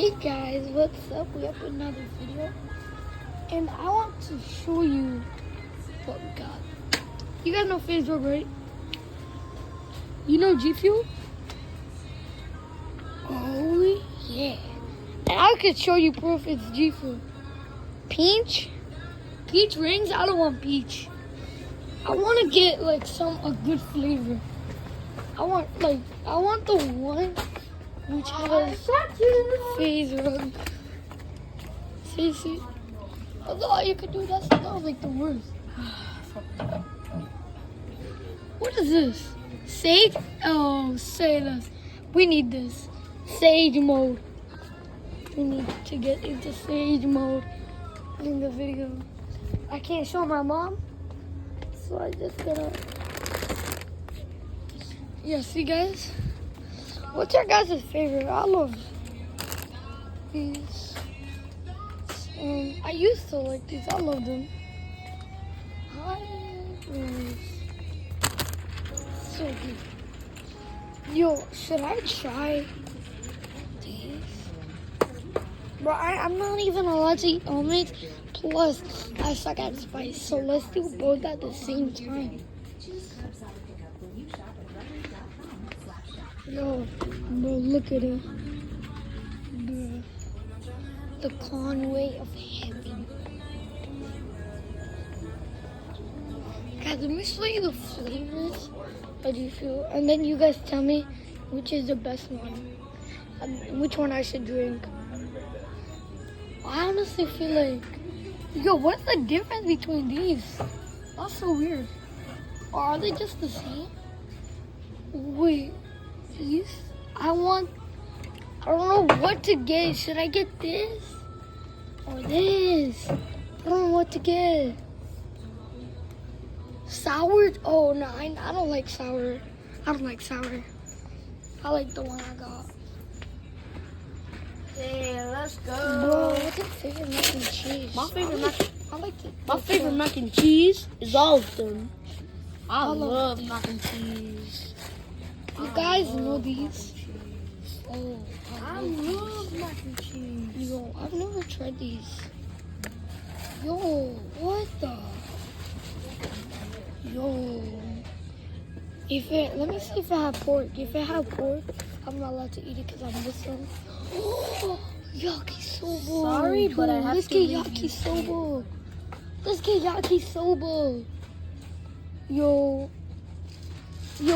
Hey guys, what's up? We have another video, and I want to show you what we got. You guys know Facebook, right? You know G Fuel? Oh yeah, and I could show you proof it's G Fuel. Peach rings. I don't want peach. I want to get like a good flavor. I want the one which has phase rug. See. That's all you could do. That was like the worst. What is this? Sage? Oh, say this. We need this. Sage mode. We need to get into sage mode in the video. I can't show my mom, so I just gotta. Yeah, see guys? What's your guys' favorite? I love these. I used to like these. I love them. So good. Yo, should I try these? Bro, I'm not even allowed to eat omelets. Plus, I suck at spice. So let's do both at the same time. Yo, bro, look at it. The Conway of Heaven. Guys, let me show you the flavors. How do you feel? And then you guys tell me which is the best one. Which one I should drink. I honestly feel like... Yo, what's the difference between these? That's so weird. Or are they just the same? Wait. These? I don't know what to get. Should I get this? Or this? I don't know what to get. Sour? Oh, no, I don't like sour. I don't like sour. I like the one I got. Yeah, let's go. Bro, what's your favorite mac and cheese? My favorite My favorite mac and cheese is all of them. I love mac and cheese. You guys know these? Oh, I love mac and cheese. Yo, I've never tried these. Yo, what the? Yo. Let me see if I have pork. If I have pork, I'm not allowed to eat it because I'm Muslim. Oh, yakisoba. Sorry, but I have Let's to get leave you yakisoba. Let's get yakisoba. Yo,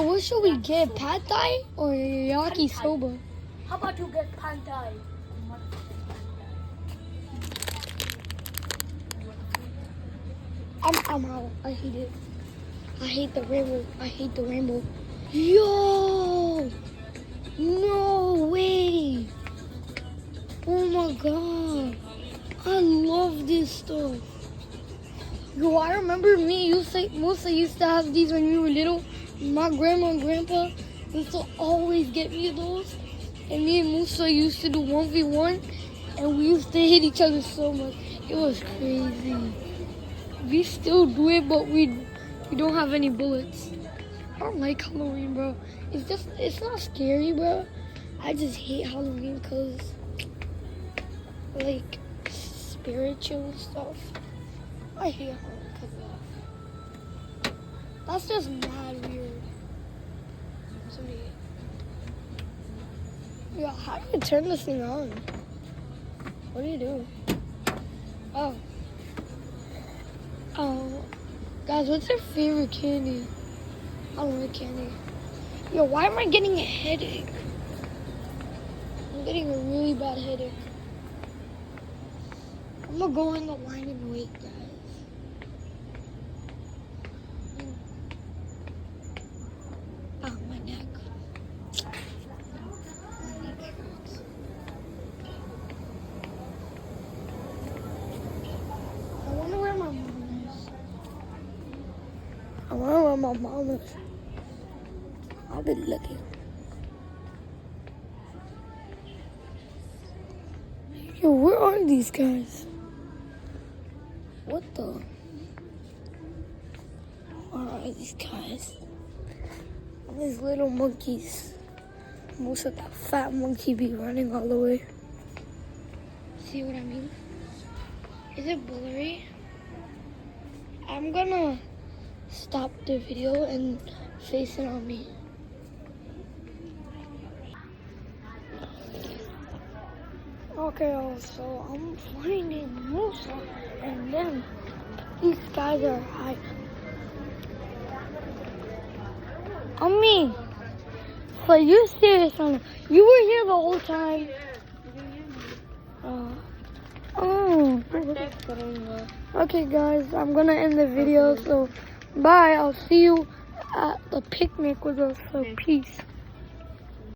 what should we get? Pad Thai or yakisoba? How about you get pad thai? I'm out. I hate it. I hate the rainbow. Yo! No way! Oh my god. I love this stuff. Yo, I remember Musa used to have these when we were little. My grandma and grandpa used to always get me those. And me and Musa used to do 1v1. And we used to hit each other so much. It was crazy. We still do it, but we don't have any bullets. I don't like Halloween, bro. It's not scary, bro. I just hate Halloween because, like, spiritual stuff. I hate Halloween because of that. That's just mad weird to me. Yo, how do you turn this thing on? What do you do? Oh. Guys, what's your favorite candy? I don't like candy. Yo, why am I getting a headache? I'm getting a really bad headache. I'm gonna go in the line and wait, guys. Oh, my neck. My neck hurts. I wonder where my mom is. I wonder where my mom is. I'll be looking. Yo, where are these guys? What the? Where are these guys? These little monkeys. Most of that fat monkey be running all the way. see what I mean? Is it blurry? I'm gonna stop the video and face it on me. Okay, so I'm finding Musa and them. These guys are high. I mean, but you serious on it? You were here the whole time. Okay, guys, I'm gonna end the video. So, bye. I'll see you at the picnic with us. So, peace.